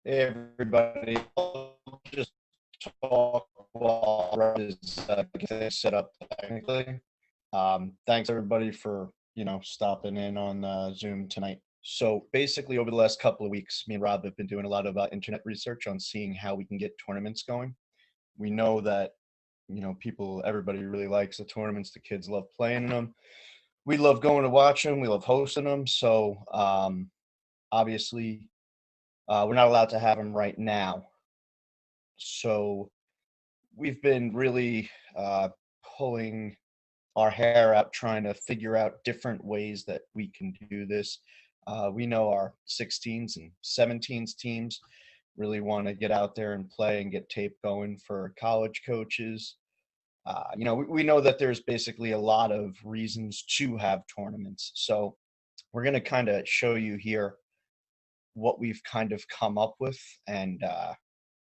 Hey everybody, I'll just talk while Rob is getting things set up technically. Thanks everybody for stopping in on Zoom tonight. So basically, over the last couple of weeks, me and Rob have been doing a lot of internet research on seeing how we can get tournaments going. We know that everybody really likes the tournaments. The kids love playing in them. We love going to watch them. We love hosting them. So obviously, we're not allowed to have them right now. So we've been really pulling our hair out trying to figure out different ways that we can do this. We know our 16s and 17s teams really want to get out there and play and get tape going for college coaches. We know that there's basically a lot of reasons to have tournaments. So we're going to kind of show you here what we've kind of come up with and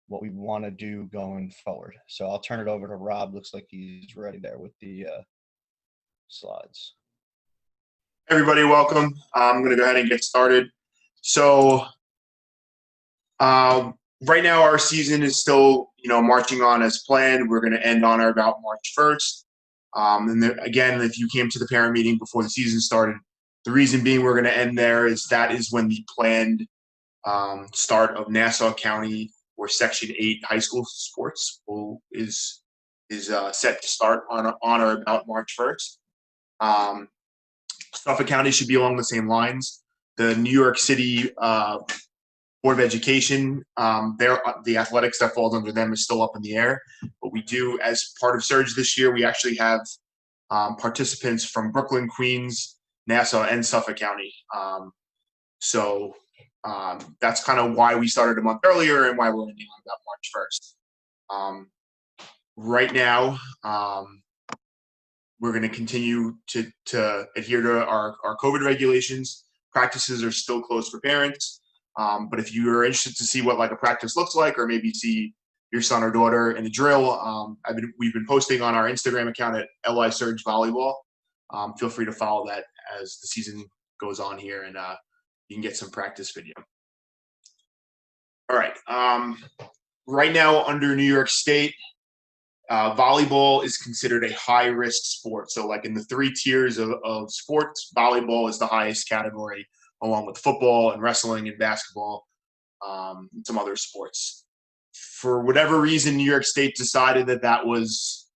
what we want to do going forward. So I'll turn it over to Rob. Looks like he's ready there with the slides. Everybody, welcome. I'm going to go ahead and get started. So, right now our season is still, marching on as planned. We're going to end on or about March 1st. Again, if you came to the parent meeting before the season started, the reason being we're going to end there is that is when the planned start of Nassau County or Section 8 high school sports is set to start on or about March 1st. Suffolk County should be along the same lines. The New York City Board of Education, the athletics that falls under them is still up in the air. But we do, as part of Surge this year, we actually have participants from Brooklyn, Queens, Nassau, and Suffolk County. That's kind of why we started a month earlier and why we're ending on about March 1st. Right now, we're going to continue to adhere to our COVID regulations. Practices are still closed for parents. But if you are interested to see what like a practice looks like, or maybe see your son or daughter in the drill, we've been posting on our Instagram account at LI Surge Volleyball. Feel free to follow that as the season goes on here, and you can get some practice video. All right. Right now, under New York State, volleyball is considered a high-risk sport. So like in the three tiers of sports, volleyball is the highest category, along with football and wrestling and basketball, and some other sports. For whatever reason, New York State decided that was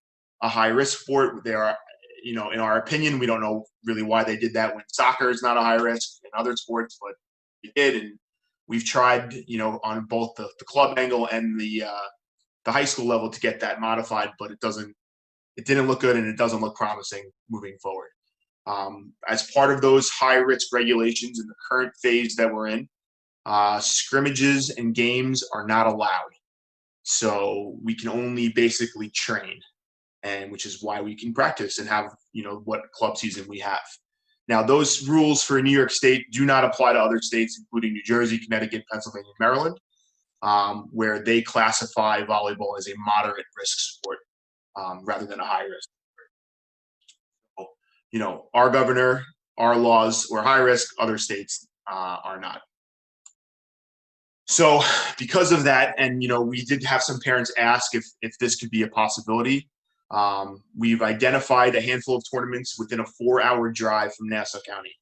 a high-risk sport. They are, in our opinion, we don't know really why they did that when soccer is not a high risk in other sports, but they did. And we've tried, on both the club angle and the high school level to get that modified, but it didn't look good, and it doesn't look promising moving forward. As part of those high risk regulations in the current phase that we're in, scrimmages and games are not allowed. So we can only basically train, and which is why we can practice and have, what club season we have. Now, those rules for New York State do not apply to other states, including New Jersey, Connecticut, Pennsylvania, and Maryland, where they classify volleyball as a moderate risk sport rather than a high risk sport. So, our governor, our laws were high risk, other states are not. So because of that, and we did have some parents ask if this could be a possibility. We've identified a handful of tournaments within a 4-hour drive from Nassau County.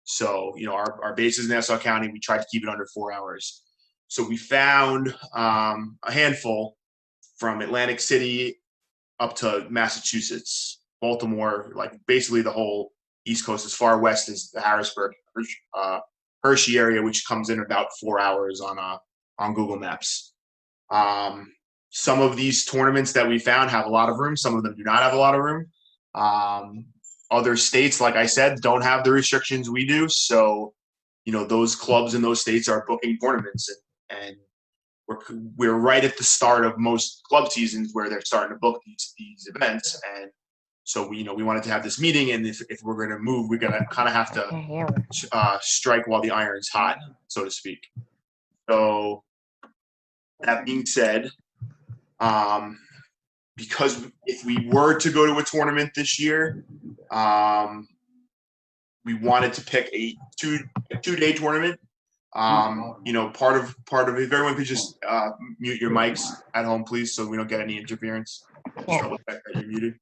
So, our base is Nassau County. We tried to keep it under 4 hours. So we found a handful from Atlantic City up to Massachusetts, Baltimore, like basically the whole East Coast, as far west as the Harrisburg, Hershey area, which comes in about 4 hours on Google Maps. Some of these tournaments that we found have a lot of room. Some of them do not have a lot of room. Other states, like I said, don't have the restrictions we do. So, those clubs in those states are booking tournaments, and we're right at the start of most club seasons where they're starting to book these events. And so we wanted to have this meeting, and if we're going to move, we're going to kind of have to strike while the iron's hot, so to speak. So that being said, because if we were to go to a tournament this year, we wanted to pick a two-day tournament Part of if everyone could just mute your mics at home, please, so we don't get any interference. Just double check that you're muted.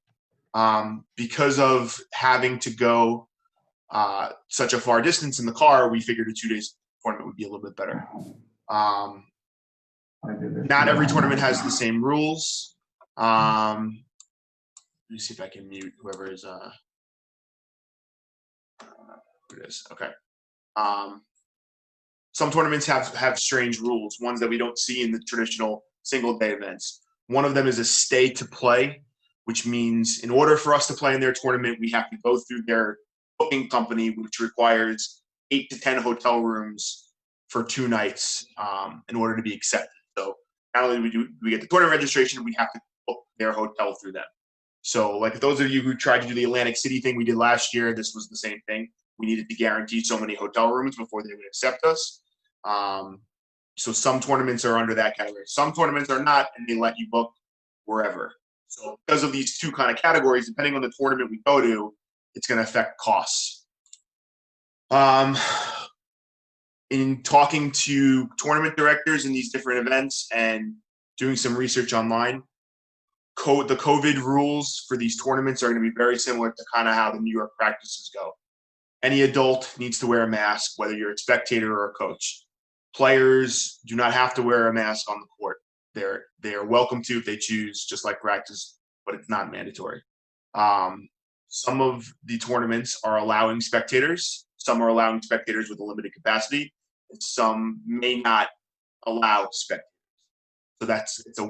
Because of having to go such a far distance in the car, we figured a 2 days tournament would be a little bit better. Not every tournament has the same rules. Let me see if I can mute whoever is. It is okay. Some tournaments have strange rules, ones that we don't see in the traditional single day events. One of them is a stay to play, which means in order for us to play in their tournament, we have to go through their booking company, which requires 8 to 10 hotel rooms for 2 nights in order to be accepted. So not only do we get the tournament registration, we have to book their hotel through them. So like those of you who tried to do the Atlantic City thing we did last year, this was the same thing. We needed to guarantee so many hotel rooms before they would accept us. So some tournaments are under that category. Some tournaments are not, and they let you book wherever. So because of these two kind of categories, depending on the tournament we go to, it's going to affect costs. In talking to tournament directors in these different events and doing some research online, the COVID rules for these tournaments are going to be very similar to kind of how the New York practices go. Any adult needs to wear a mask, whether you're a spectator or a coach. Players do not have to wear a mask on the court. They are welcome to if they choose, just like practice, but it's not mandatory. Some of the tournaments are allowing spectators. Some are allowing spectators with a limited capacity, and some may not allow spectators. So that's a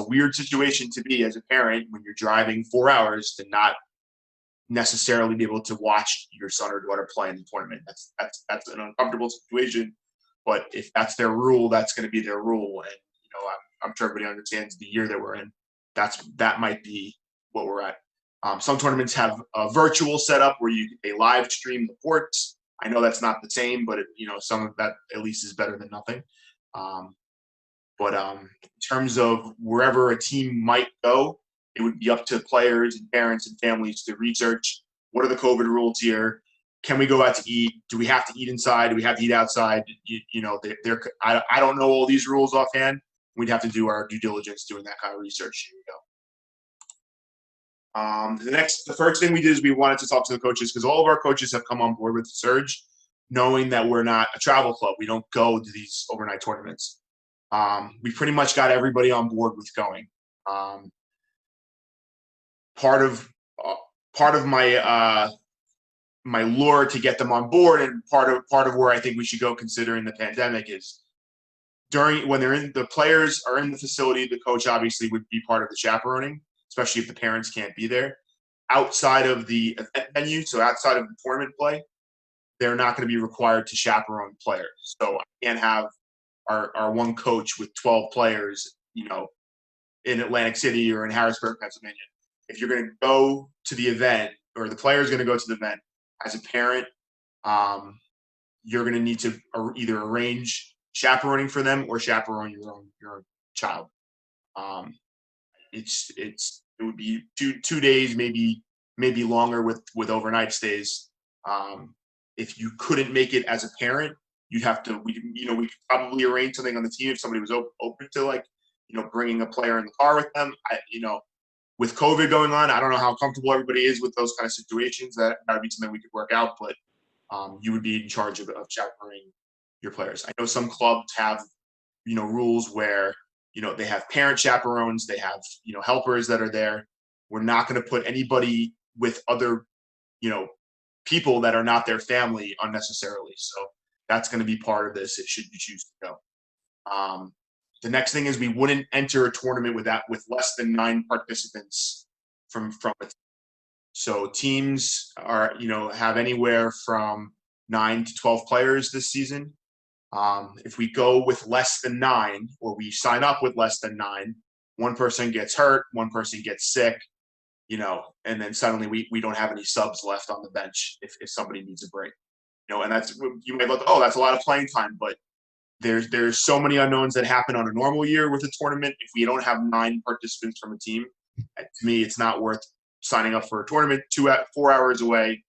weird situation to be as a parent when you're driving 4 hours to not necessarily be able to watch your son or daughter play in the tournament. That's an uncomfortable situation, but if that's their rule, that's going to be their rule. And I'm sure everybody understands the year that we're in. That might be what we're at. Some tournaments have a virtual setup where they live stream the courts. I know that's not the same, but some of that at least is better than nothing. But in terms of wherever a team might go, it would be up to players and parents and families to research what are the COVID rules here. Can we go out to eat? Do we have to eat inside? Do we have to eat outside? I don't know all these rules offhand. We'd have to do our due diligence doing that kind of research. Here we go. The first thing we did is we wanted to talk to the coaches because all of our coaches have come on board with the Surge, knowing that we're not a travel club. We don't go to these overnight tournaments. We pretty much got everybody on board with going. Part of my lure to get them on board, and part of where I think we should go considering the pandemic is when the players are in the facility, the coach obviously would be part of the chaperoning, especially if the parents can't be there. Outside of the event venue, so outside of the tournament play, they're not going to be required to chaperone players. So I can't have our one coach with 12 players, in Atlantic City or in Harrisburg, Pennsylvania. If you're going to go to the event, or the player is going to go to the event, as a parent, you're going to need to either arrange chaperoning for them or chaperone your own child. It would be two days, maybe longer with overnight stays. If you couldn't make it as a parent, you'd have to. We could probably arrange something on the team if somebody was open to bringing a player in the car with them. With COVID going on, I don't know how comfortable everybody is with those kind of situations. That would be something we could work out, but you would be in charge of chaperoning your players. I know some clubs have, rules where, they have parent chaperones, they have, helpers that are there. We're not going to put anybody with other, people that are not their family unnecessarily. So that's going to be part of this. It should you choose to go. The next thing is we wouldn't enter a tournament with less than 9 participants from it. So teams are, have anywhere from 9 to 12 players this season. If we go with less than 9, or we sign up with less than 9, one person gets hurt, one person gets sick, and then suddenly we don't have any subs left on the bench if somebody needs a break. And that's, you may look, oh, that's a lot of playing time, but there's so many unknowns that happen on a normal year with a tournament. If we don't have 9 participants from a team, to me, it's not worth signing up for a tournament 4 hours away,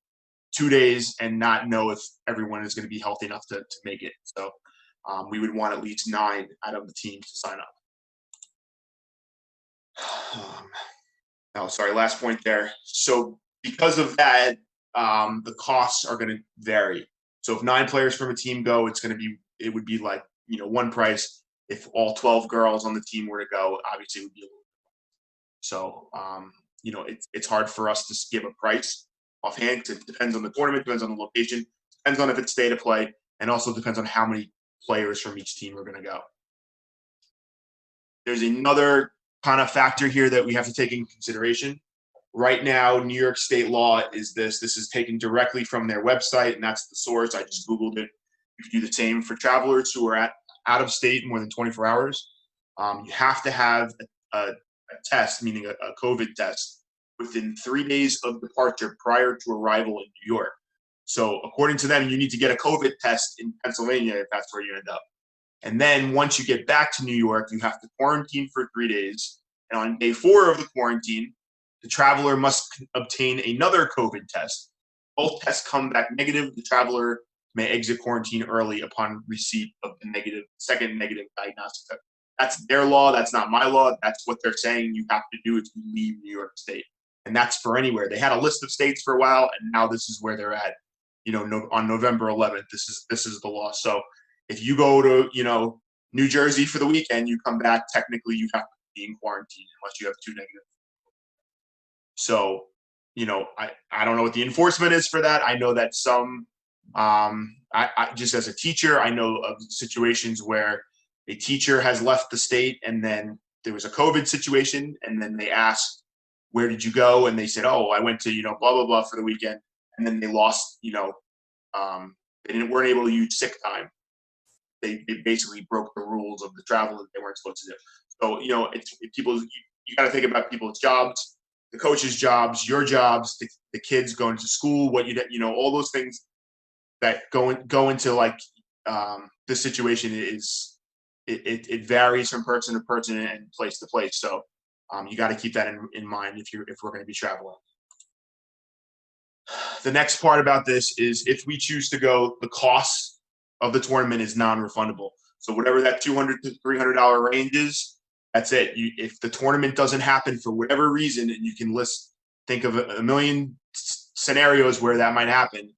2 days, and not know if everyone is going to be healthy enough to make it. So we would want at least 9 out of the teams to sign up. Last point there. So because of that, the costs are going to vary. So if 9 players from a team go, it would be like, one price. If all 12 girls on the team were to go, obviously it would be a little bit. So, it's hard for us to give a price offhand. It depends on the tournament, depends on the location, depends on if it's stay to play, and also depends on how many players from each team are going to go. There's another kind of factor here that we have to take into consideration. Right now, New York State law is this. This is taken directly from their website, and that's the source. I just Googled it. You can do the same for travelers who are out of state more than 24 hours. You have to have a test, meaning a COVID test, within 3 days of departure prior to arrival in New York. So according to them, you need to get a COVID test in Pennsylvania if that's where you end up. And then once you get back to New York, you have to quarantine for 3 days. And on day 4 of the quarantine, the traveler must obtain another COVID test. Both tests come back negative. The traveler may exit quarantine early upon receipt of the second negative diagnostic test. That's their law. That's not my law. That's what they're saying you have to do if you leave New York State. And that's for anywhere. They had a list of states for a while, and now this is where they're at. On November 11th, this is the law. So if you go to, New Jersey for the weekend, you come back, technically you have to be in quarantine unless you have 2 negative. So, I don't know what the enforcement is for that. I know that some, I just as a teacher, I know of situations where a teacher has left the state and then there was a COVID situation and then they asked, where did you go? And they said, oh, I went to, blah, blah, blah for the weekend. And then they lost, they weren't able to use sick time. They basically broke the rules of the travel that they weren't supposed to do. So, it's people, you got to think about people's jobs, the coaches' jobs, your jobs, the kids going to school, all those things that go into like the situation is it varies from person to person and place to place. So you got to keep that in mind if we're going to be traveling. The next part about this is if we choose to go, the cost of the tournament is non-refundable. So whatever that $200 to $300 range is, that's it. If the tournament doesn't happen for whatever reason, and you can think of a million scenarios where that might happen,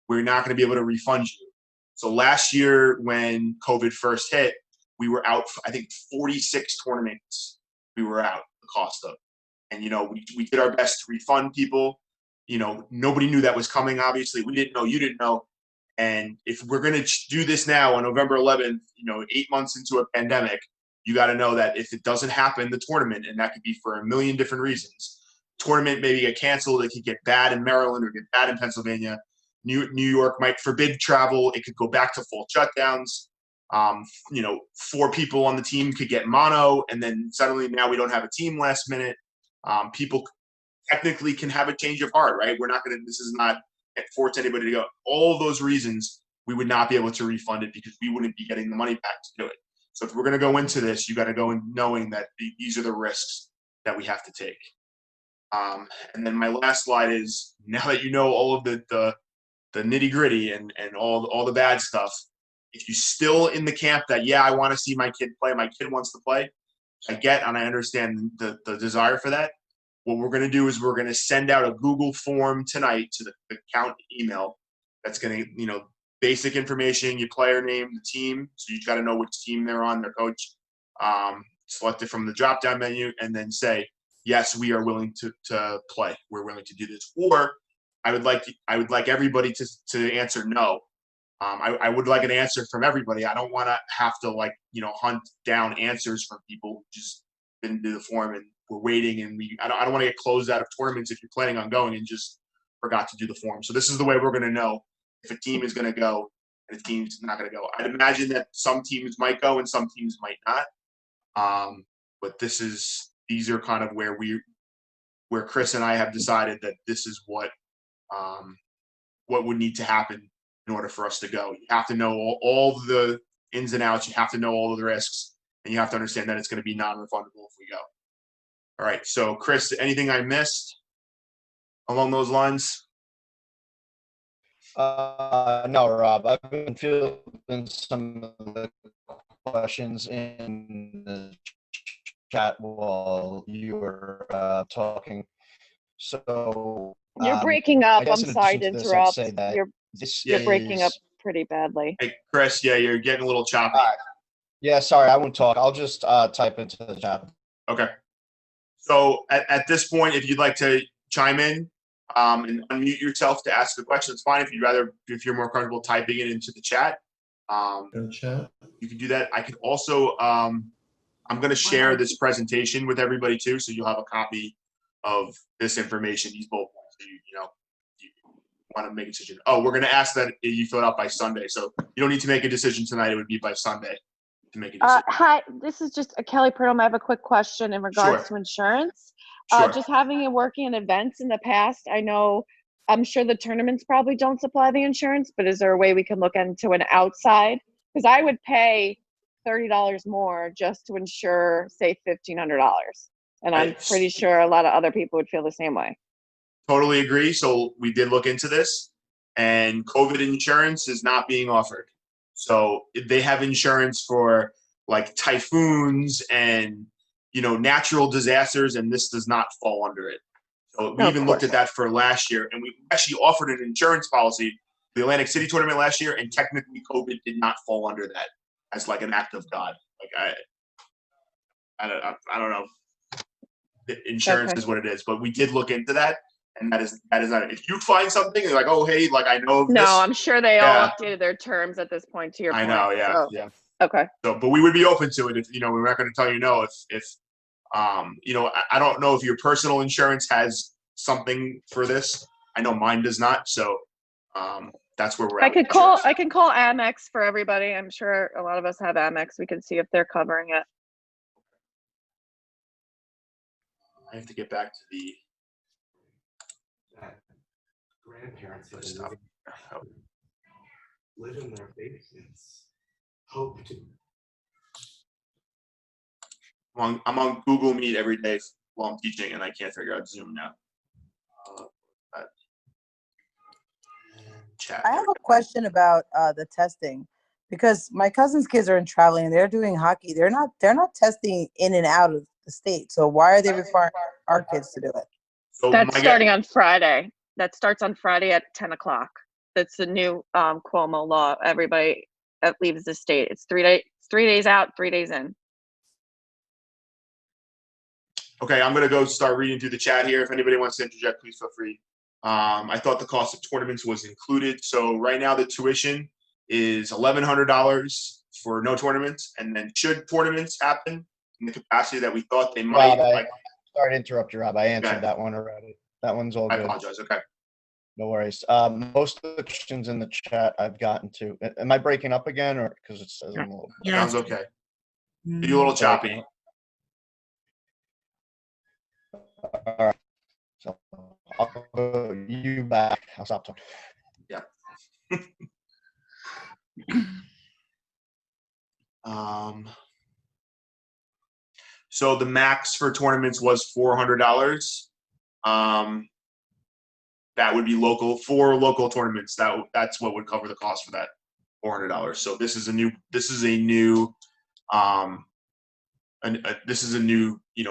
we're not going to be able to refund you. So last year when COVID first hit, we were out, I think 46 tournaments we were out the cost of. And, we did our best to refund people. Nobody knew that was coming, obviously. We didn't know, you didn't know. And if we're going to do this now on November 11th, 8 months into a pandemic, you got to know that if it doesn't happen, the tournament, and that could be for a million different reasons, tournament maybe get canceled. It could get bad in Maryland or get bad in Pennsylvania. New York might forbid travel. It could go back to full shutdowns. 4 people on the team could get mono, and then suddenly now we don't have a team last minute. People technically can have a change of heart, right? This is not force anybody to go. All of those reasons, we would not be able to refund it because we wouldn't be getting the money back to do it. So if we're going to go into this, you got to go in knowing that these are the risks that we have to take. And then my last slide is, now that you know all of the nitty gritty and all the bad stuff, if you're still in the camp that, yeah, I want to see my kid play, my kid wants to play, I get and I understand the desire for that. What we're going to do is we're going to send out a Google form tonight to the account email that's going to, basic information, your player name, the team. So you got to know which team they're on, their coach, select it from the drop-down menu, and then say, yes, we are willing to play. We're willing to do this. Or I would like everybody to answer no. I would like an answer from everybody. I don't want to have to hunt down answers from people who just didn't do the form and we're waiting. And I don't want to get closed out of tournaments if you're planning on going and just forgot to do the form. So this is the way we're going to know if a team is going to go and a team's not going to go. I'd imagine that some teams might go and some teams might not. But these are kind of where Chris and I have decided that this is what would need to happen in order for us to go. You have to know all the ins and outs. You have to know all of the risks, and you have to understand that it's going to be non-refundable if we go. All right. So, Chris, anything I missed along those lines? No, Rob, I've been fielding some of the questions in the chat while you were talking. So You're breaking up. I guess I'm in sorry addition to to this, I'd interrupt. say that You're this you're breaking up is. pretty badly. Hey, Chris, yeah, you're getting a little choppy. Yeah, sorry, I won't talk. I'll just type into the chat. Okay. So at this point, if you'd like to chime in and unmute yourself to ask the question, it's fine. If you're more comfortable typing it into the chat, you can do that. I can also, I'm going to share this presentation with everybody too, so you'll have a copy of this information, these bullet points. So you want to make a decision. Oh, we're going to ask that you fill it out by Sunday. So you don't need to make a decision tonight. It would be by Sunday to make a decision. Hi, this is just Kelly Purdom. I have a quick question in regards to insurance. Sure. Just having it working in events in the past, I'm sure the tournaments probably don't supply the insurance, but is there a way we can look into an outside? Because I would pay $30 more just to insure, say, $1,500. And I'm pretty sure a lot of other people would feel the same way. Totally agree. So we did look into this, and COVID insurance is not being offered. So they have insurance for like typhoons and, natural disasters, and this does not fall under it. So we even looked at that for last year, and we actually offered an insurance policy for the Atlantic City tournament last year, and technically COVID did not fall under that as like an act of God. Like I don't know. The insurance is what it is, but we did look into that. And that is not it. If you find something and you're like, oh, hey, like I know of this. No, I'm sure they all updated their terms at this point, to your point. I know, yeah, so. Yeah. Okay. So, but we would be open to it if, we're not going to tell you no. If I don't know if your personal insurance has something for this. I know mine does not. So that's where we're at. I can call Amex for everybody. I'm sure a lot of us have Amex. We can see if they're covering it. I have to get back to the grandparents live in their basements. Hope to. I'm on Google Meet every day while I'm teaching, and I can't figure out Zoom now. Chat. I have a question about the testing, because my cousin's kids are traveling and they're doing hockey. They're not testing in and out of the state. So why are they requiring our kids to do it? So that's starting on Friday. That starts on Friday at 10 o'clock. That's the new Cuomo law. Everybody that leaves the state. It's 3 days out, 3 days in. Okay, I'm gonna go start reading through the chat here. If anybody wants to interject, please feel free. I thought the cost of tournaments was included. So right now the tuition is $1,100 for no tournaments, and then should tournaments happen in the capacity that we thought they might. Rob, sorry to interrupt you, Rob. I answered that one already. That one's all good. I apologize. Okay. No worries. Most of the questions in the chat I've gotten to. Am I breaking up again, or because it says I'm a little? Sounds okay. You're a little choppy. All right. So I'll go you back. I'll stop talking. Yeah. So the max for tournaments was $400. That would be local for local tournaments. That's what would cover the cost for that, $400. So this is a new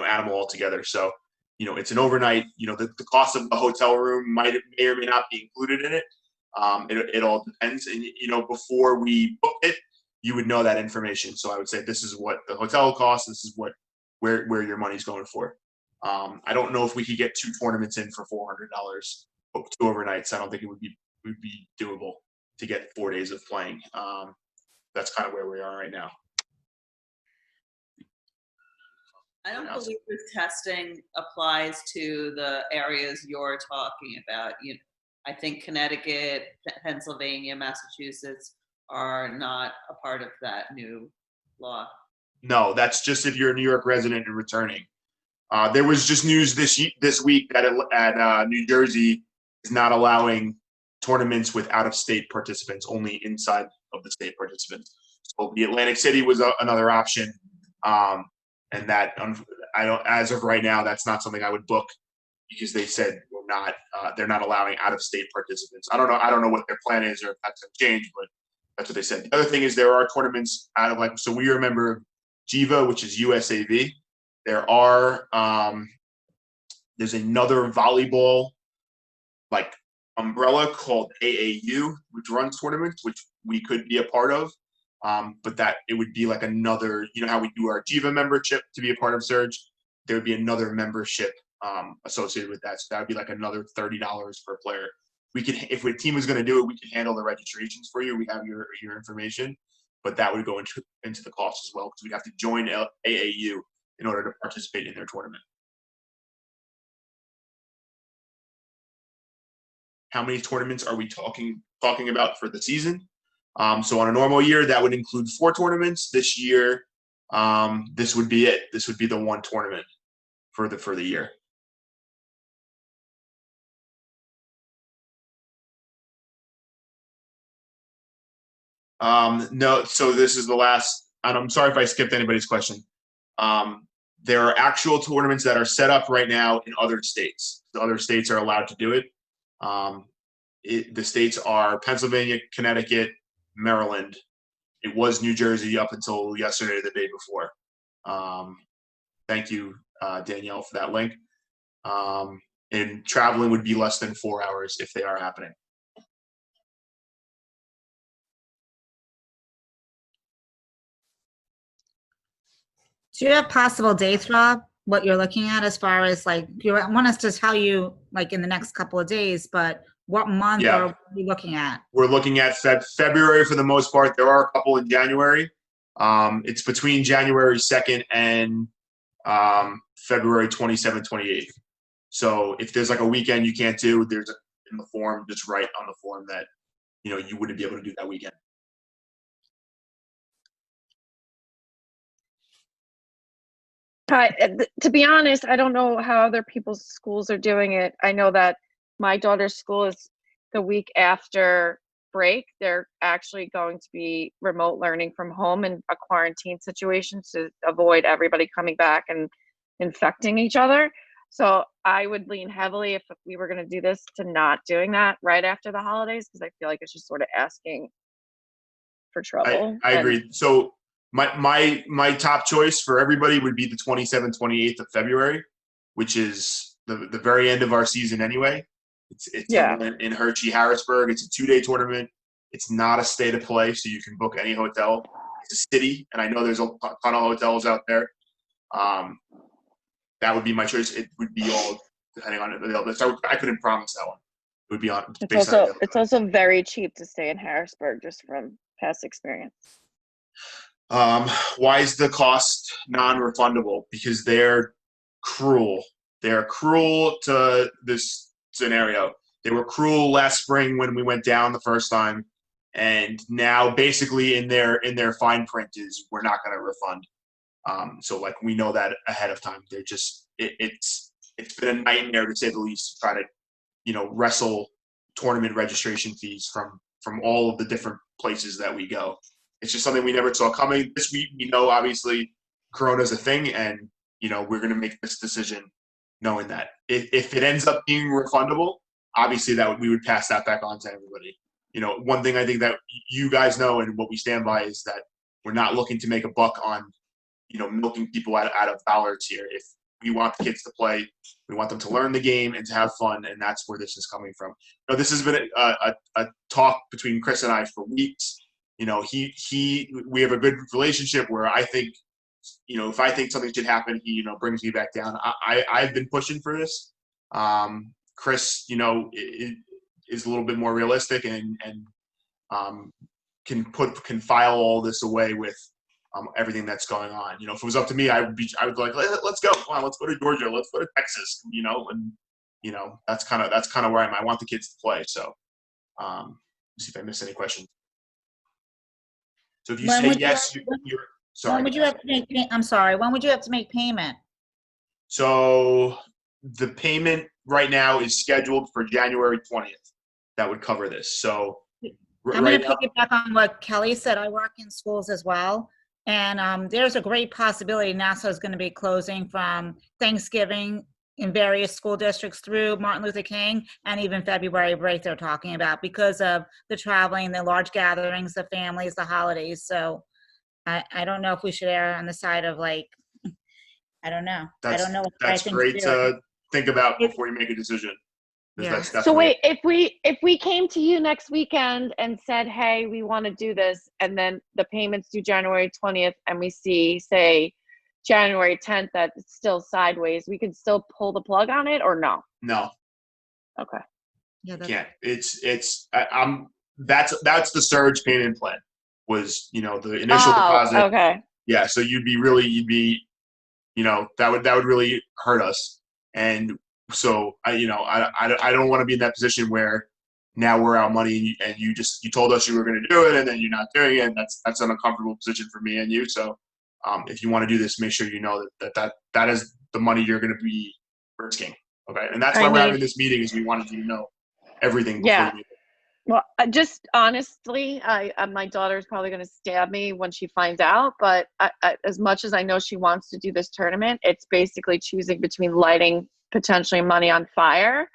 animal altogether. So it's an overnight. The cost of the hotel room may or may not be included in it. It all depends. And before we book it, you would know that information. So I would say this is what the hotel costs. This is where your money's going for. I don't know if we could get 2 tournaments in for $400, book 2 overnights. I don't think it would be doable to get 4 days of playing. That's kind of where we are right now. I don't believe this testing applies to the areas you're talking about. I think Connecticut, Pennsylvania, Massachusetts are not a part of that new law. No, that's just if you're a New York resident and returning. There was just news this week that New Jersey is not allowing tournaments with out-of-state participants, only inside of the state participants. So the Atlantic City was another option, and that I don't. As of right now, that's not something I would book because they said they're not allowing out-of-state participants. I don't know what their plan is or if that's going to change, but that's what they said. The other thing is there are tournaments out of so we are a member of GIVA, which is USAV. There are there's another volleyball umbrella called AAU, which runs tournaments, which we could be a part of. But that it would be like another, how we do our GIVA membership to be a part of Surge, there would be another membership associated with that. So that would be like another $30 per player. We could, if a team is going to do it, we can handle the registrations for you. We have your information, but that would go into the cost as well because we'd have to join AAU in order to participate in their tournament. How many tournaments are we talking about for the season? So on a normal year, that would include 4 tournaments. This year, this would be it. This would be the one tournament for the year. No, so this is the last, and I'm sorry if I skipped anybody's question. There are actual tournaments that are set up right now in other states. The other states are allowed to do it. The states are Pennsylvania, Connecticut, Maryland. It was New Jersey up until yesterday, the day before. Thank you, Danielle, for that link. And traveling would be less than 4 hours if they are happening. Do you have possible dates, Rob? What you're looking at as far as you want us to tell you in the next couple of days, but what month are we looking at? We're looking at February for the most part. There are a couple in January. It's between January 2nd and February 27th, 28th. So if there's a weekend you can't do, there's in the form, just write on the form that you wouldn't be able to do that weekend. To be honest, I don't know how other people's schools are doing it. I know that my daughter's school is the week after break. They're actually going to be remote learning from home in a quarantine situation to avoid everybody coming back and infecting each other. So I would lean heavily, if we were going to do this, to not doing that right after the holidays, because I feel like it's just sort of asking for trouble. I agree. So my top choice for everybody would be the 27th, 28th of February, which is the very end of our season anyway. It's in Hershey, Harrisburg. It's a 2-day tournament. It's not a stay to play, so you can book any hotel. It's a city, and I know there's a ton of hotels out there. That would be my choice. It would be all depending on it. I couldn't promise that one. It would be on. It's also very cheap to stay in Harrisburg, just from past experience. Why is the cost non-refundable? Because they're cruel. They're cruel to this scenario. They were cruel last spring when we went down the first time, and now basically in their fine print is we're not going to refund. So we know that ahead of time. They're just it's been a nightmare to say the least to try to wrestle tournament registration fees from all of the different places that we go. It's just something we never saw coming. This week, we know obviously Corona's a thing, and we're going to make this decision knowing that if it ends up being refundable, obviously we would pass that back on to everybody. One thing I think that you guys know and what we stand by is that we're not looking to make a buck on milking people out of dollars here. If we want the kids to play, we want them to learn the game and to have fun, and that's where this is coming from. This has been a talk between Chris and I for weeks. We have a good relationship where I think, if I think something should happen, he, brings me back down. I've been pushing for this. Chris, is a little bit more realistic and can file all this away with everything that's going on. If it was up to me, I would be like, let's go. Come on, let's go to Georgia. Let's go to Texas. That's kind of where I want the kids to play. So, let's see if I missed any questions. So if you say yes, you're sorry. When would you have to make? I'm sorry. When would you have to make payment? So the payment right now is scheduled for January 20th. That would cover this. So I'm going to piggyback on what Kelly said. I work in schools as well, and there's a great possibility Nassau is going to be closing from Thanksgiving in various school districts through Martin Luther King and even February break they're talking about because of the traveling, the large gatherings, the families, the holidays. So I don't know if we should err on the side of like, I don't know. I don't know what the right That's thing great to do. to think about before you make a decision. 'Cause Yeah. That's So definitely, wait, if we came to you next weekend and said, hey, we want to do this, and then the payments due January 20th, and we see, say, January 10th that it's still sideways, we could still pull the plug on it, or no? no, Okay. Yeah, you that's, can't. That's the surge payment plan was, the initial deposit. Okay. Yeah. So you'd be, that would really hurt us. And so I don't want to be in that position where now we're out money and you told us you were going to do it and then you're not doing it. And that's an uncomfortable position for me and you. So if you want to do this, make sure you know that is the money you're going to be risking. Okay. And that's why we're having this meeting, is we wanted you to know everything before Yeah. you. Well, just honestly, my daughter's probably going to stab me when she finds out. But as much as I know she wants to do this tournament, it's basically choosing between lighting potentially money on fire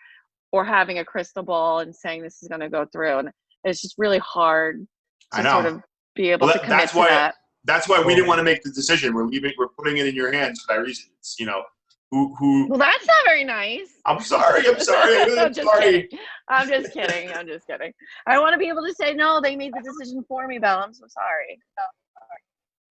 or having a crystal ball and saying this is going to go through. And it's just really hard to sort of be able to commit to that. That's why we didn't want to make the decision. We're putting it in your hands for that reason. It's, who. Well, that's not very nice. I'm sorry. I'm sorry. I'm just kidding. I'm just kidding. I want to be able to say, no, they made the decision for me, Belle. I'm so sorry.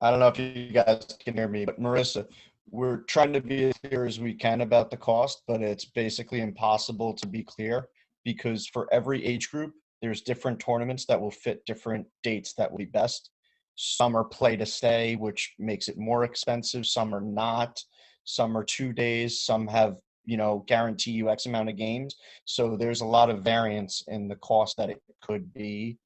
I don't know if you guys can hear me, but Marissa, we're trying to be as clear as we can about the cost, but it's basically impossible to be clear because for every age group, there's different tournaments that will fit different dates that will be best. Some are play to stay, which makes it more expensive. Some are not. Some are 2 days. Some have, guarantee you X amount of games. So there's a lot of variance in the cost that it could be.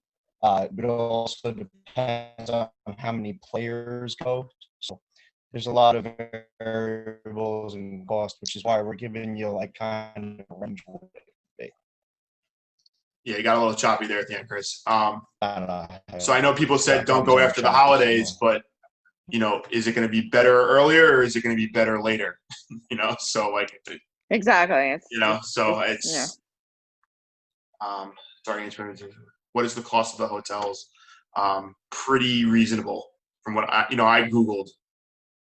But it also depends on how many players go. So there's a lot of variables and cost, which is why we're giving you like kind of a range. Yeah, you got a little choppy there at the end, Chris. I don't know. So I know people said don't go after the holidays, but is it going to be better earlier or is it going to be better later? So like Exactly. Sorry, what is the cost of the hotels? Pretty reasonable from what I Googled.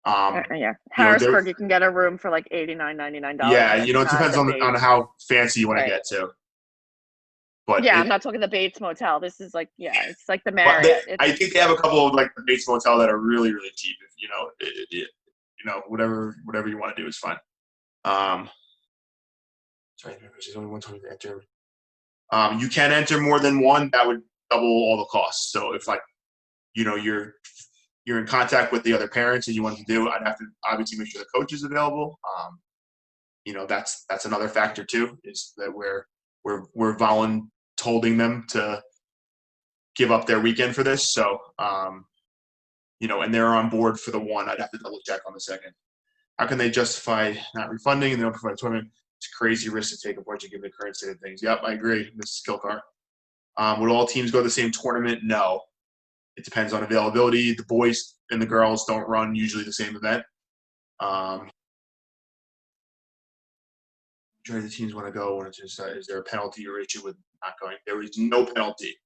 Yeah, Harrisburg, you can get a room for like $89-$99. Yeah, it depends on how fancy you want to get to. But yeah, I'm not talking the Bates Motel. This is like, it's like the Marriott. I think they have a couple of like the Bates Motel that are really, really cheap. If whatever you want to do is fine. Sorry, there's only 120 to enter. You can enter more than one. That would double all the costs. So if you're in contact with the other parents and you want to do, I'd have to obviously make sure the coach is available. That's another factor too, is that we're holding them to give up their weekend for this. So, and they're on board for the one. I'd have to double check on the second. How can they justify not refunding and they don't provide a tournament? It's a crazy risk to take, unfortunately, given the current state of things. Yep, I agree, Mrs. Kilcar. Would all teams go to the same tournament? No. It depends on availability. The boys and the girls don't run usually the same event. Majority of the teams want to go when it's just, is there a penalty or issue with not going? There is no penalty.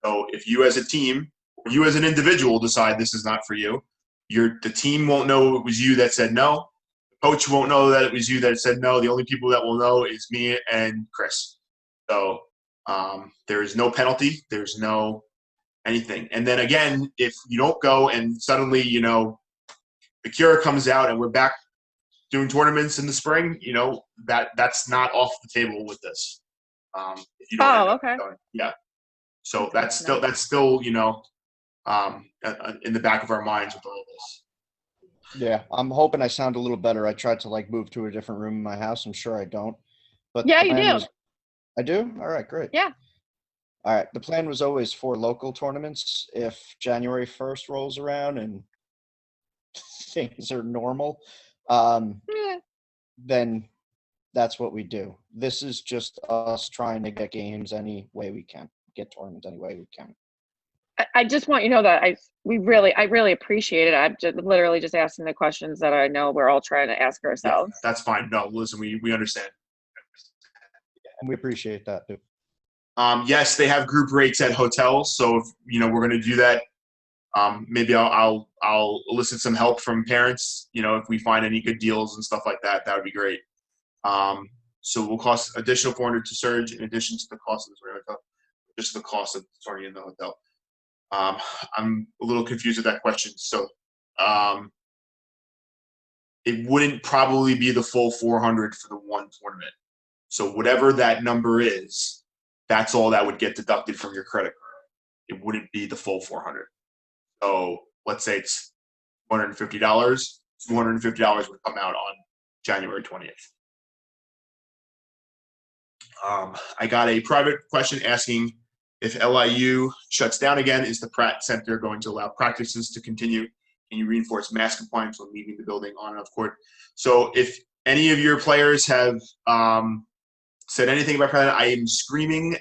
So if you as a team, or you as an individual decide this is not for you, the team won't know it was you that said no. The coach won't know that it was you that said no. The only people that will know is me and Chris. So there is no penalty. There's no anything. And then again, if you don't go and suddenly, the cure comes out and we're back doing tournaments in the spring, that's not off the table with this. If you don't okay. Yeah. So that's still, in the back of our minds with all this. Yeah, I'm hoping I sound a little better. I tried to move to a different room in my house. I'm sure I don't. But yeah, you do. I do? All right, great. Yeah. All right. The plan was always for local tournaments. If January 1st rolls around and things are normal, then that's what we do. This is just us trying to get games any way we can, get tournaments any way we can. I just want you to know that I really appreciate it. I'm just literally just asking the questions that I know we're all trying to ask Yeah, ourselves. that's fine. No, listen, we understand. And we appreciate that too. Yes, they have group rates at hotels. So if we're going to do that, maybe I'll elicit some help from parents. If we find any good deals and stuff like that, that would be great. So it will cost additional $400 to Surge in addition to the cost of the hotel, just the cost of storing in the hotel. I'm a little confused with that question. So it wouldn't probably be the full 400 for the one tournament. So whatever that number is, that's all that would get deducted from your credit card. It wouldn't be the full 400. So let's say it's $150. $250 would come out on January 20th. I got a private question asking if LIU shuts down again, is the Pratt Center going to allow practices to continue? Can you reinforce mask compliance when leaving the building on and off court? So if any of your players have said anything about that, I am screaming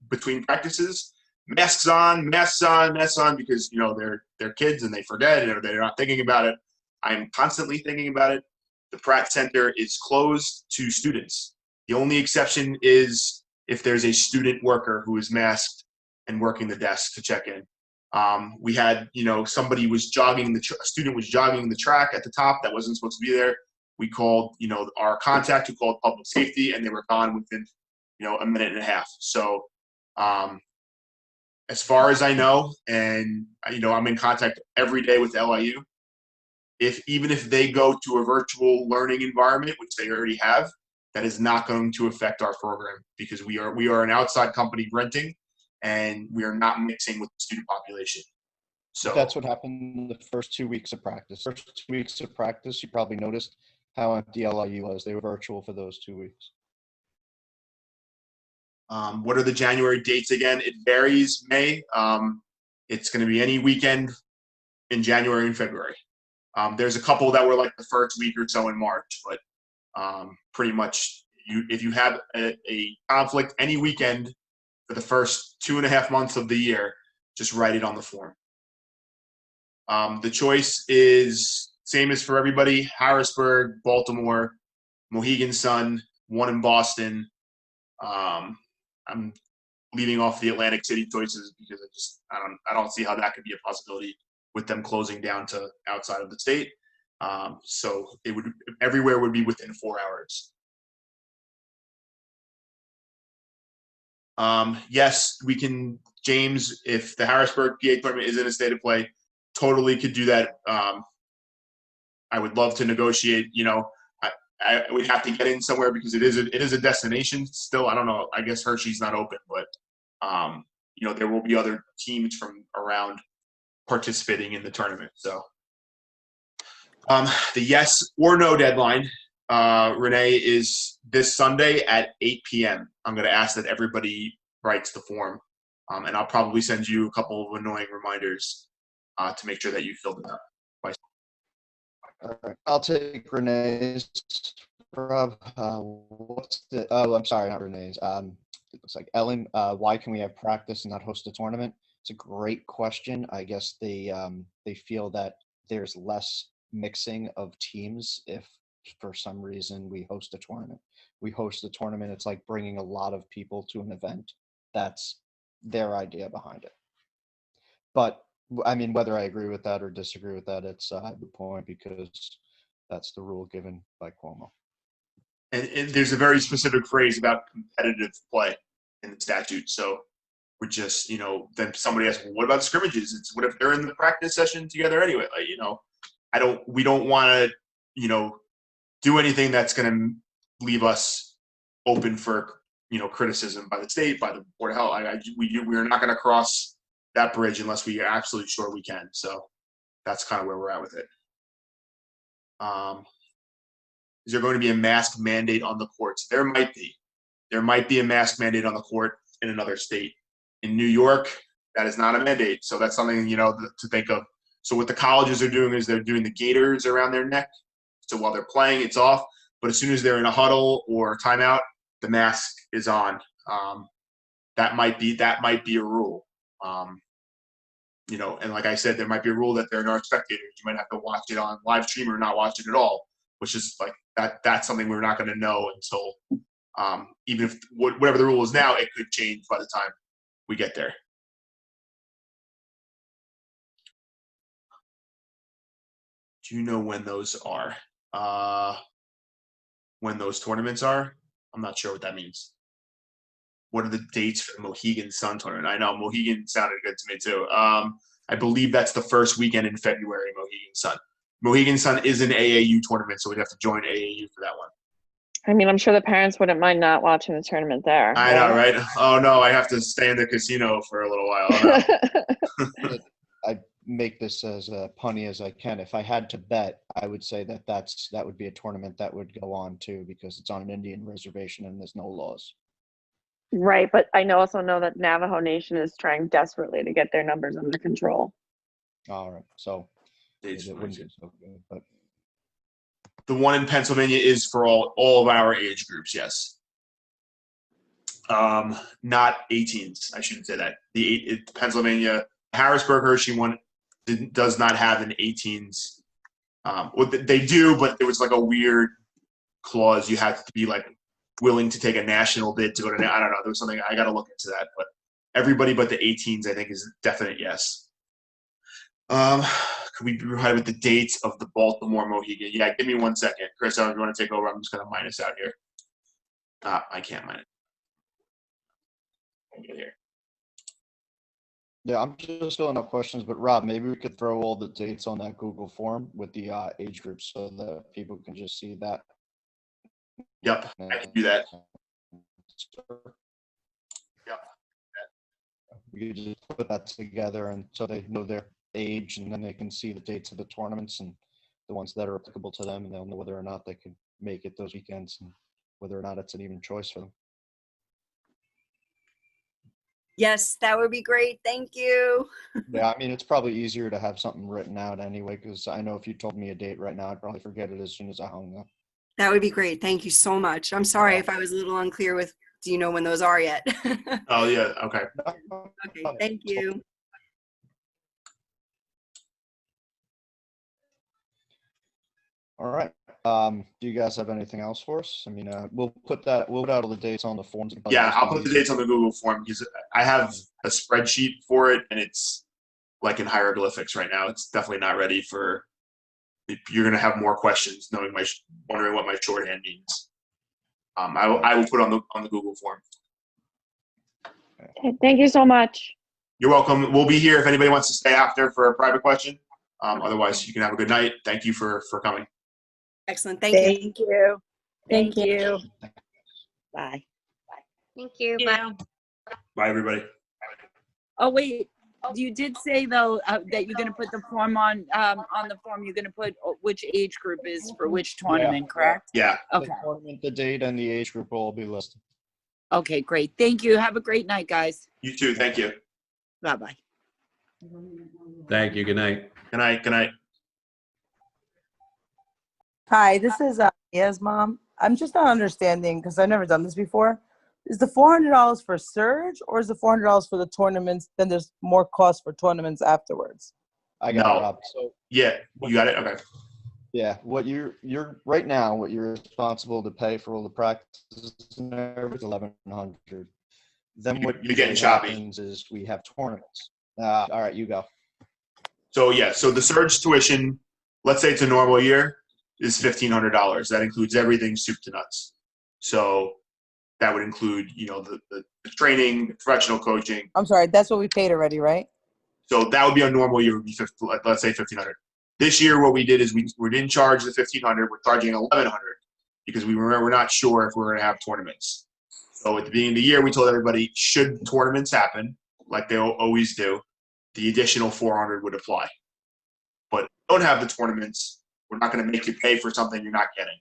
between practices, masks on, masks on, masks on, because they're kids and they forget or they're not thinking about it. I am constantly thinking about it. The Pratt Center is closed to students. The only exception is if there's a student worker who is masked and working the desk to check in. We had, somebody was jogging, a student was jogging the track at the top that wasn't supposed to be there. We called, our contact who called public safety, and they were gone within, a minute and a half. So as far as I know, and, I'm in contact every day with LIU, even if they go to a virtual learning environment, which they already have, that is not going to affect our program because we are an outside company renting, and we are not mixing with the student population. So that's what happened in the first 2 weeks of practice. First 2 weeks of practice, you probably noticed how empty LIU was. They were virtual for those 2 weeks. What are the January dates again? It varies, May. It's going to be any weekend in January and February. There's a couple that were like the first week or so in March, but pretty much if you have a conflict any weekend for the first 2.5 months of the year, just write it on the form. The choice is same as for everybody: Harrisburg, Baltimore, Mohegan Sun, one in Boston. I'm leaving off the Atlantic City choices because I don't see how that could be a possibility with them closing down to outside of the state. So everywhere would be within 4 hours. Yes, we can, James, if the Harrisburg PA tournament is in a state of play, totally could do that. I would love to negotiate, I would have to get in somewhere because it is a destination still. I don't know. I guess Hershey's not open, but there will be other teams from around participating in the tournament. So the yes or no deadline, Renee, is this Sunday at 8 p.m. I'm going to ask that everybody writes the form, and I'll probably send you a couple of annoying reminders to make sure that you filled it out. All right, I'll take Renee's. Rob, what's the? Oh, I'm sorry, not Renee's. It looks like Ellen. Why can we have practice and not host a tournament? It's a great question. I guess they feel that there's less mixing of teams if for some reason we host a tournament. We host a tournament. It's like bringing a lot of people to an event. That's their idea behind it. But I mean, whether I agree with that or disagree with that, it's a good point because that's the rule given by Cuomo. And there's a very specific phrase about competitive play in the statute. So we're just, then somebody asks, well, what about scrimmages? It's what if they're in the practice session together anyway? Like, we don't want to, do anything that's going to leave us open for, criticism by the state, by the Board of Health. We're not going to cross that bridge unless we are absolutely sure we can. So that's kind of where we're at with it. Is there going to be a mask mandate on the courts? There might be. There might be a mask mandate on the court in another state. In New York, that is not a mandate. So that's something, to think of. So what the colleges are doing is they're doing the gaiters around their neck. So while they're playing, it's off. But as soon as they're in a huddle or timeout, the mask is on. That might be a rule. and like I said, there might be a rule that there are no spectators. You might have to watch it on live stream or not watch it at all, which is like that's something we're not going to know until even if whatever the rule is now, it could change by the time we get there. Do you know when those are? When those tournaments are? I'm not sure what that means. What are the dates for the Mohegan Sun tournament? I know Mohegan sounded good to me too. I believe that's the first weekend in February, Mohegan Sun. Mohegan Sun is an AAU tournament, so we'd have to join AAU for that one. I mean, I'm sure the parents wouldn't mind not watching the tournament there. I know, right? Oh no, I have to stay in the casino for a little while. Oh, no. I make this as punny as I can. If I had to bet, I would say that would be a tournament that would go on too, because it's on an Indian reservation and there's no laws. Right, but I also know that Navajo Nation is trying desperately to get their numbers under control. All right, so Dates it wouldn't be so good, but the one in Pennsylvania is for all of our age groups, yes. Not 18s, I shouldn't say that. The Pennsylvania Harrisburg Hershey one does not have an 18s. Well, they do, but there was like a weird clause. You had to be like willing to take a national bid to go to. I don't know. There was something I got to look into that. But everybody but the 18s, I think, is a definite yes. Could we be provided with the dates of the Baltimore Mohegan? Yeah, give me 1 second, Chris. If you want to take over, I'm just going to minus out here. I can't minus. Here. Yeah, I'm just filling up questions, but Rob, maybe we could throw all the dates on that Google form with the age groups so that people can just see that. Yep, I can do that. Yep. We could just put that together, and so they know their age, and then they can see the dates of the tournaments and the ones that are applicable to them, and they'll know whether or not they can make it those weekends and whether or not it's an even choice for them. Yes, that would be great. Thank you. Yeah, I mean, it's probably easier to have something written out anyway, because I know if you told me a date right now, I'd probably forget it as soon as I hung up. That would be great. Thank you so much. I'm sorry if I was a little unclear with, do you know when those are yet? Oh, yeah. Okay. Okay, thank you. All right. Do you guys have anything else for us? I mean, we'll put out all the dates on the forms. Yeah, I'll put the dates on the Google form because I have a spreadsheet for it, and it's like in hieroglyphics right now. It's definitely not ready for. You're going to have more questions, wondering what my shorthand means. I will put on the Google form. Okay, thank you so much. You're welcome. We'll be here if anybody wants to stay after for a private question. Otherwise, you can have a good night. Thank you for coming. Excellent. Thank you. Thank you. Thank you. Bye. Thank you. Bye. Bye, everybody. Oh, wait. You did say, though, that you're going to put the form on the form. You're going to put which age group is for which tournament, correct? Yeah. Okay. The tournament, the date, and the age group will all be listed. Okay, great. Thank you. Have a great night, guys. You too. Thank you. Bye-bye. Thank you. Good night. Good night. Good night. Hi, this is Mia's mom. I'm just not understanding because I've never done this before. Is the $400 for surge, or is the $400 for the tournaments? Then there's more cost for tournaments afterwards. I got it, Rob. So yeah, you got it. Okay. Yeah, what you're right now, what you're responsible to pay for all the practices and everything, $1,100. Then what you're getting choppy happens is we have tournaments. All right, you go. So yeah, so the surge tuition, let's say it's a normal year, is $1,500. That includes everything soup to nuts. So that would include, the training, the professional coaching. I'm sorry, that's what we paid already, right? So that would be a normal year, would be let's say $1,500. This year, what we did is we didn't charge the $1,500. We're charging $1,100 because we're not sure if we're going to have tournaments. So at the beginning of the year, we told everybody, should tournaments happen, like they always do, the additional $400 would apply. But if we don't have the tournaments, we're not going to make you pay for something you're not getting.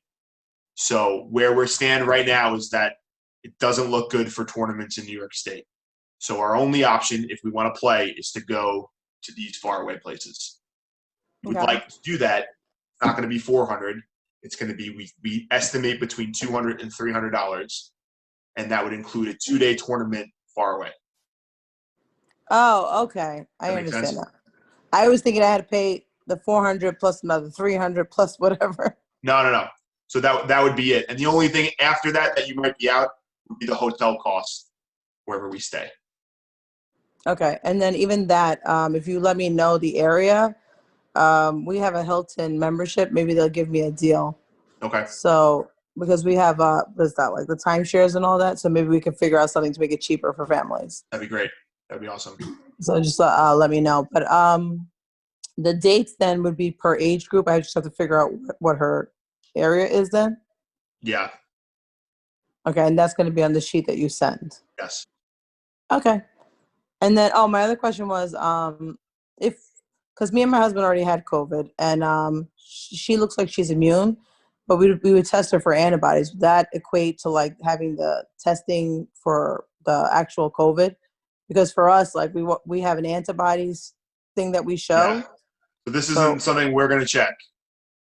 So where we stand right now is that it doesn't look good for tournaments in New York State. So our only option, if we want to play, is to go to these faraway places. We'd like to do that. It's not going to be $400. It's going to be, we estimate between $200 and $300. And that would include a 2-day tournament far away. Oh, okay. I That makes understand sense? that. I was thinking I had to pay the 400 plus another 300 plus whatever. No. So that would be it. And the only thing after that you might be out would be the hotel cost wherever we stay. Okay, and then even that, if you let me know the area, we have a Hilton membership. Maybe they'll give me a deal. Okay. So because we have what is that, like the timeshares and all that, so maybe we can figure out something to make it cheaper for families. That'd be great. That'd be awesome. So just let me know. But the dates then would be per age group. I just have to figure out what her area is then. Yeah. Okay, and that's going to be on the sheet that you send. Yes. Okay. And then, my other question was, because me and my husband already had COVID, and she looks like she's immune, but we would test her for antibodies. Would that equate to like having the testing for the actual COVID? Because for us, like we have an antibodies thing that we show. Yeah. So this isn't something we're going to check.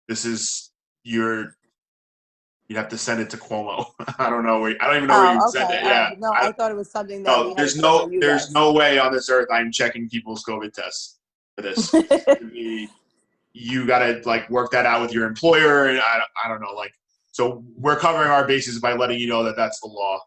This is you'd have to send it to Cuomo. I don't know. I don't even know where you send it. Yeah. No, I thought it was something that. No, there's no way on this earth I'm checking people's COVID tests for this. You got to like work that out with your employer, and I don't know. Like, so we're covering our bases by letting you know that that's the law.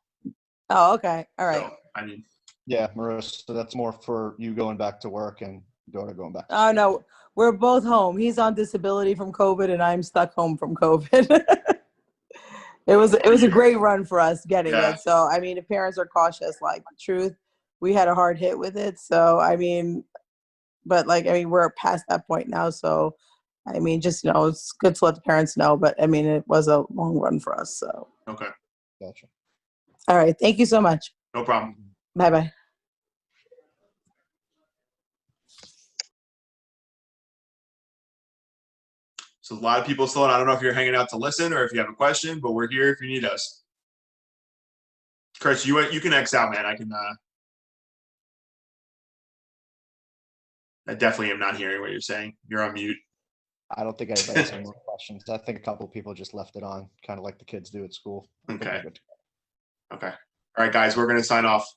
Oh, okay. All right. So, I mean. Yeah, Marissa, so that's more for you going back to work and daughter going back. Oh no, we're both home. He's on disability from COVID, and I'm stuck home from COVID. It was a great run for us getting it. So I mean, if parents are cautious, like truth, we had a hard hit with it. So I mean, but like we're past that point now. So I mean, just it's good to let the parents know. But I mean, it was a long run for us. So okay, gotcha. All right, thank you so much. No problem. Bye bye. So a lot of people still, I don't know if you're hanging out to listen or if you have a question, but we're here if you need us. Chris, you can X out, man. I can. I definitely am not hearing what you're saying. You're on mute. I don't think anybody has any more questions. I think a couple of people just left it on, kind of like the kids do at school. Okay. Okay. All right, guys, we're going to sign off.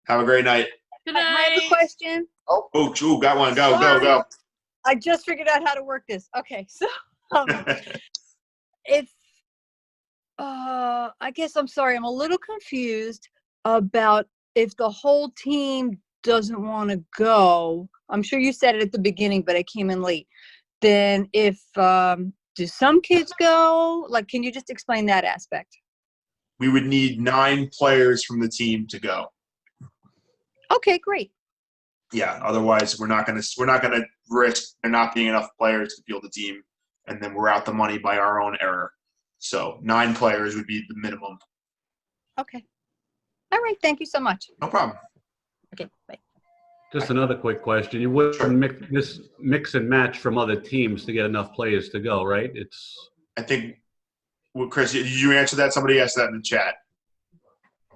Have a great night. Good night. I have a question. Oh, got one. Go. I just figured out how to work this. Okay, so I guess I'm sorry, I'm a little confused about if the whole team doesn't want to go. I'm sure you said it at the beginning, but I came in late. Then if do some kids go? Like, can you just explain that aspect? We would need 9 players from the team to go. Okay, great. Yeah, otherwise we're not gonna risk there not being enough players to field the team, and then we're out the money by our own error. So 9 players would be the minimum. Okay. All right. Thank you so much. No problem. Okay. Bye. Just another quick question. You wouldn't mix and match from other teams to get enough players to go, right? I think, Chris, did you answer that? Somebody asked that in the chat.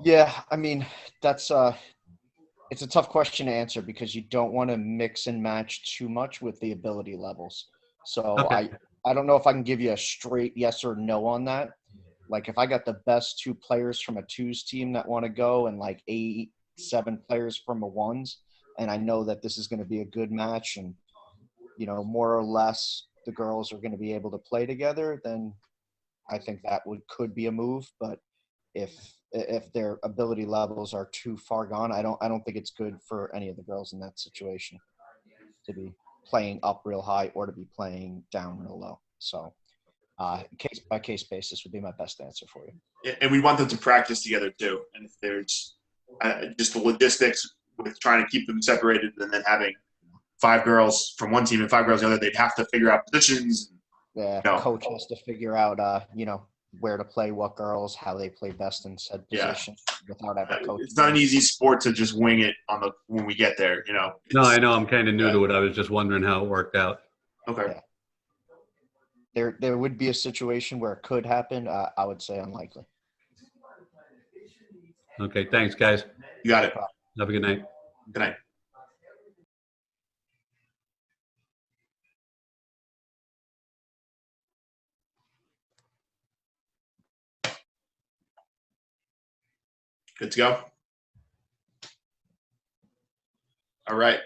Yeah, I mean, that's it's a tough question to answer because you don't want to mix and match too much with the ability levels. So okay. I don't know if I can give you a straight yes or no on that. Like if I got the best 2 players from a 2s team that want to go and like 8, 7 players from a 1s, and I know that this is going to be a good match and, more or less the girls are going to be able to play together, then I think that could be a move. But if their ability levels are too far gone, I don't think it's good for any of the girls in that situation to be playing up real high or to be playing down real low. So case by case basis would be my best answer for you. And we want them to practice together too. And if there's just the logistics with trying to keep them separated and then having 5 girls from one team and 5 girls the other, they'd have to figure out positions. Yeah, coach has to figure out where to play what girls, how they play best in said position without having coach. It's not an easy sport to just wing it when we get there, No, I know. I'm kind of new to it. I was just wondering how it worked out. Okay. Yeah. There would be a situation where it could happen. I would say unlikely. Okay. Thanks, guys. You got it. Have a good night. Good night. Good to go? All right.